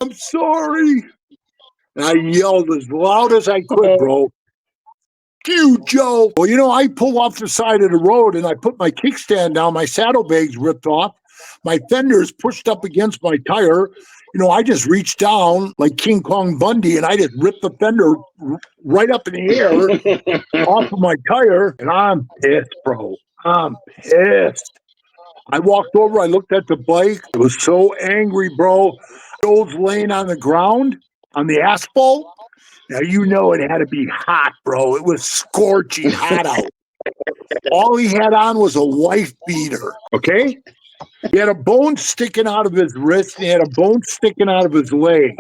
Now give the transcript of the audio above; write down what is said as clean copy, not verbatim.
I'm sorry. And I yelled as loud as I could, bro. You, Joe. Well, I pull off the side of the road and I put my kickstand down. My saddlebags ripped off. My fenders pushed up against my tire. I just reached down like King Kong Bundy and I just ripped the fender right up in the air off of my tire. And I'm pissed, bro. I'm pissed. I walked over. I looked at the bike. I was so angry, bro. Joe's laying on the ground on the asphalt. Now, it had to be hot, bro. It was scorching hot out. All he had on was a wife beater, okay? He had a bone sticking out of his wrist, and he had a bone sticking out of his leg.